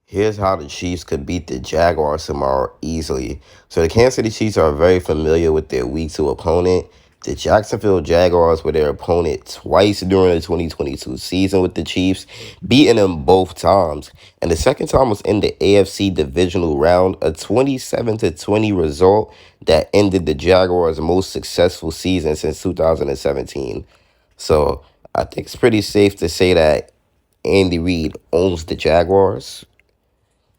Here's how the Chiefs could beat the Jaguars tomorrow easily. So the Kansas City Chiefs are very familiar with their week two opponent. The Jacksonville Jaguars were their opponent twice during the 2022 season with the Chiefs, beating them both times. And the second time was in the AFC divisional round, a 27-20 result that ended the Jaguars' most successful season since 2017. So I think it's pretty safe to say that Andy Reid owns the Jaguars.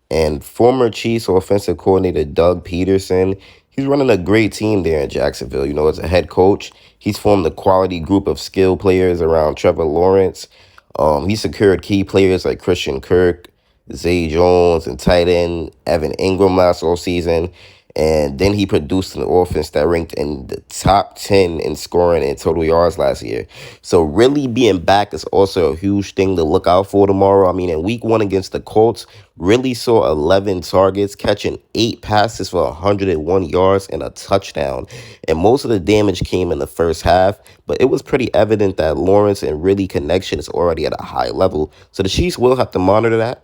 And former Chiefs offensive coordinator Doug Peterson, he's running a great team there in Jacksonville. As a head coach, he's formed a quality group of skill players around Trevor Lawrence. He secured key players like Christian Kirk, Zay Jones, and tight end Evan Ingram last all season. And then he produced an offense that ranked in the top 10 in scoring and total yards last year. So really being back is also a huge thing to look out for tomorrow. I mean, in week one against the Colts, really saw 11 targets, catching 8 passes for 101 yards and a touchdown. And most of the damage came in the first half, but it was pretty evident that Lawrence and really connection is already at a high level. So the Chiefs will have to monitor that.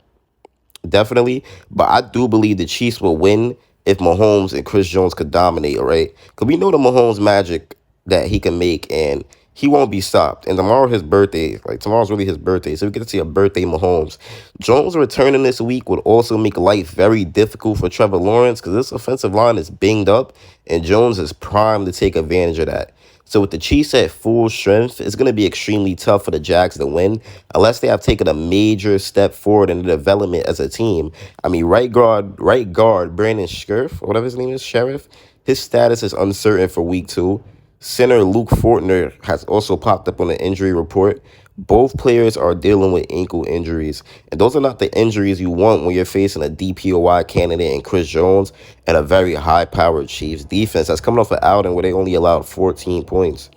Definitely. But I do believe the Chiefs will win if Mahomes and Chris Jones could dominate, all right? Because we know the Mahomes magic that he can make, and he won't be stopped. And tomorrow his birthday, like tomorrow's really his birthday, so we get to see a birthday Mahomes. Jones returning this week would also make life very difficult for Trevor Lawrence because this offensive line is binged up, and Jones is primed to take advantage of that. So with the Chiefs at full strength, it's going to be extremely tough for the Jags to win unless they have taken a major step forward in the development as a team. I mean, right guard Brandon Scherf, or whatever his name is, Sheriff, his status is uncertain for week two. Center Luke Fortner has also popped up on the injury report. Both players are dealing with ankle injuries, and those are not the injuries you want when you're facing a DPOY candidate in Chris Jones and a very high-powered Chiefs defense that's coming off an outing where they only allowed 14 points.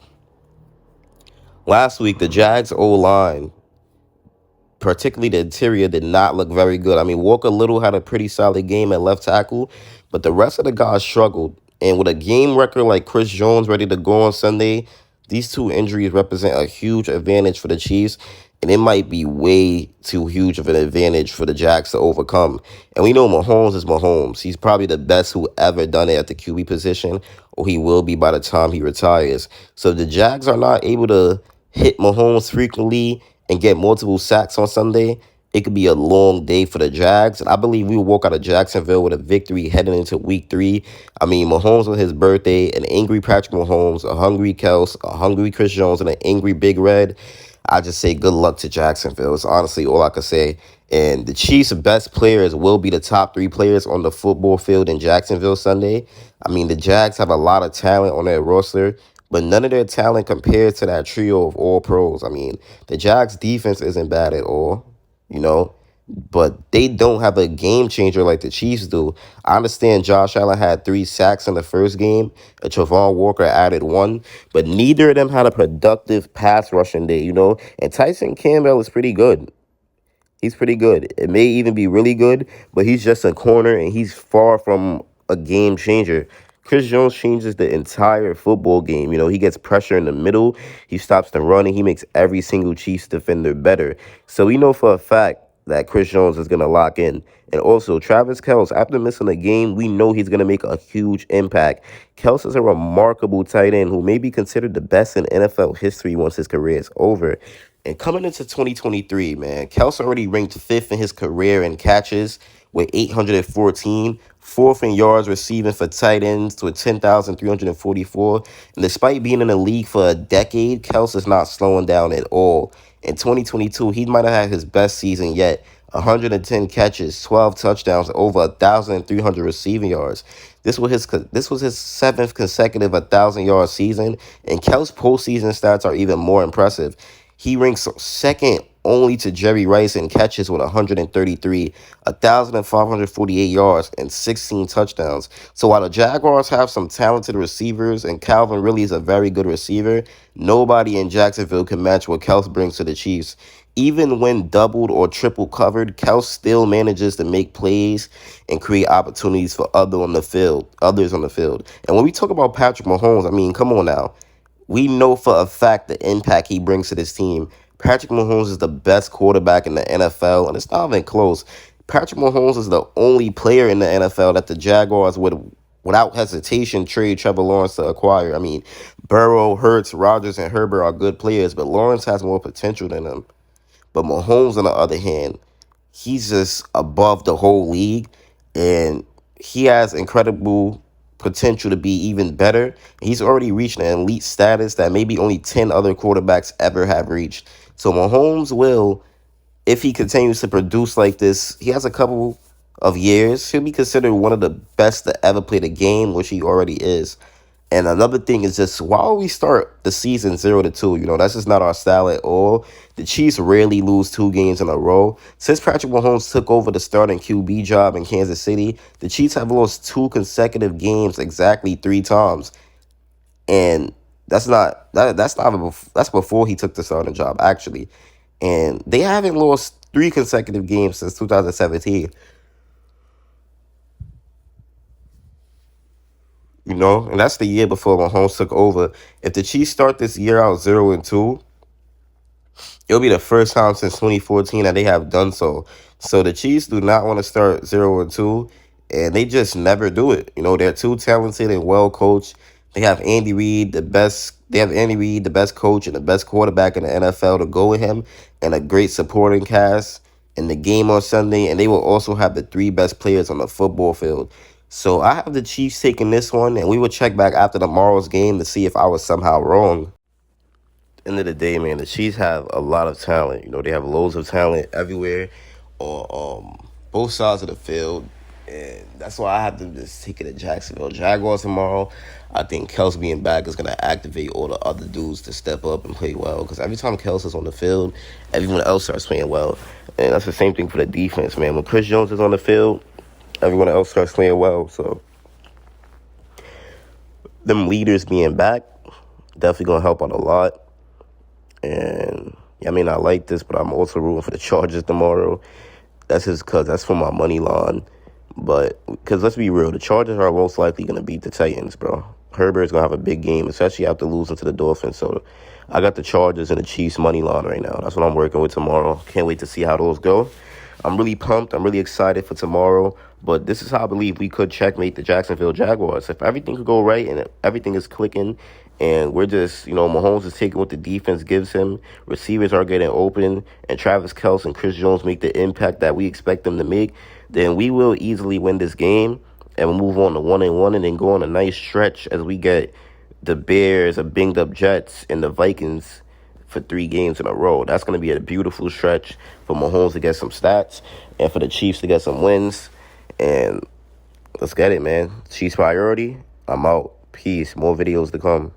Last week, the Jags O-line, particularly the interior, did not look very good. I mean, Walker Little had a pretty solid game at left tackle, but the rest of the guys struggled. And with a game record like Chris Jones ready to go on Sunday, these two injuries represent a huge advantage for the Chiefs, and it might be way too huge of an advantage for the Jags to overcome. And we know Mahomes is Mahomes. He's probably the best who ever done it at the QB position, or he will be by the time he retires. So if the Jags are not able to hit Mahomes frequently and get multiple sacks on Sunday, it could be a long day for the Jags. And I believe we will walk out of Jacksonville with a victory heading into week three. I mean, Mahomes on his birthday, an angry Patrick Mahomes, a hungry Kels, a hungry Chris Jones, and an angry Big Red. I just say good luck to Jacksonville. It's honestly all I could say. And the Chiefs' best players will be the top 3 players on the football field in Jacksonville Sunday. I mean, the Jags have a lot of talent on their roster, but none of their talent compares to that trio of all pros. I mean, the Jags' defense isn't bad at all, you know, but they don't have a game changer like the Chiefs do. I understand Josh Allen had 3 sacks in the first game, and Travon Walker added 1, but neither of them had a productive pass rushing day. And Tyson Campbell is pretty good. He's pretty good. It may even be really good, but he's just a corner, and he's far from a game changer. Chris Jones changes the entire football game. He gets pressure in the middle. He stops the run, and he makes every single Chiefs defender better. So we know for a fact that Chris Jones is going to lock in. And also, Travis Kelce, after missing a game, we know he's going to make a huge impact. Kelce is a remarkable tight end who may be considered the best in NFL history once his career is over. And coming into 2023, man, Kelce already ranked 5th in his career in catches with 814, 4th in yards receiving for tight ends with 10,344. And despite being in the league for a decade, Kelce is not slowing down at all. In 2022, he might have had his best season yet. 110 catches, 12 touchdowns, over 1,300 receiving yards. This was his 7th consecutive 1,000-yard season, and Kelce's postseason stats are even more impressive. He ranks second only to Jerry Rice in catches with 133, 1,548 yards, and 16 touchdowns. So while the Jaguars have some talented receivers and Calvin really is a very good receiver, nobody in Jacksonville can match what Kelce brings to the Chiefs. Even when doubled or triple covered, Kelce still manages to make plays and create opportunities for others on the field. And when we talk about Patrick Mahomes, I mean, come on now. We know for a fact the impact he brings to this team. Patrick Mahomes is the best quarterback in the NFL, and it's not even close. Patrick Mahomes is the only player in the NFL that the Jaguars would, without hesitation, trade Trevor Lawrence to acquire. I mean, Burrow, Hurts, Rodgers, and Herbert are good players, but Lawrence has more potential than them. But Mahomes, on the other hand, he's just above the whole league, and he has incredible potential to be even better. He's already reached an elite status that maybe only 10 other quarterbacks ever have reached. So Mahomes will, if he continues to produce like this, he has a couple of years, he'll be considered one of the best to ever play the game, which he already is. And another thing is just why we start the season 0-2. That's just not our style at all. The Chiefs rarely lose 2 games in a row. Since Patrick Mahomes took over the starting QB job in Kansas City, the Chiefs have lost 2 consecutive games exactly 3 times. And that's before he took the starting job, actually. And they haven't lost 3 consecutive games since 2017. And that's the year before Mahomes took over. If the Chiefs start this year out 0-2, it'll be the first time since 2014 that they have done so. So the Chiefs do not want to start 0-2, and they just never do it. They're too talented and well coached. They have Andy Reid, the best. They have Andy Reid, the best coach and the best quarterback in the NFL to go with him, and a great supporting cast in the game on Sunday. And they will also have the 3 best players on the football field. So I have the Chiefs taking this one, and we will check back after tomorrow's game to see if I was somehow wrong. End of the day, man, the Chiefs have a lot of talent. They have loads of talent everywhere on both sides of the field. And that's why I have them just take it to Jacksonville. Jaguars tomorrow, I think Kelce being back is going to activate all the other dudes to step up and play well. Because every time Kelce is on the field, everyone else starts playing well. And that's the same thing for the defense, man. When Chris Jones is on the field, everyone else starts playing well. So them leaders being back definitely going to help out a lot. And I may not like this, but I'm also rooting for the Chargers tomorrow. That's just because that's for my money line. But because let's be real, the Chargers are most likely going to beat the Titans, bro. Herbert's going to have a big game, especially after losing to the Dolphins. So I got the Chargers and the Chiefs money line right now. That's what I'm working with tomorrow. Can't wait to see how those go. I'm really pumped. I'm really excited for tomorrow. But this is how I believe we could checkmate the Jacksonville Jaguars. If everything could go right and if everything is clicking and we're just, Mahomes is taking what the defense gives him, receivers are getting open, and Travis Kelce and Chris Jones make the impact that we expect them to make, then we will easily win this game and we'll move on to 1-1 and then go on a nice stretch as we get the Bears, a binged up Jets, and the Vikings for 3 games in a row. That's going to be a beautiful stretch for Mahomes to get some stats and for the Chiefs to get some wins. And let's get it, man. Chiefs priority. I'm out. Peace. More videos to come.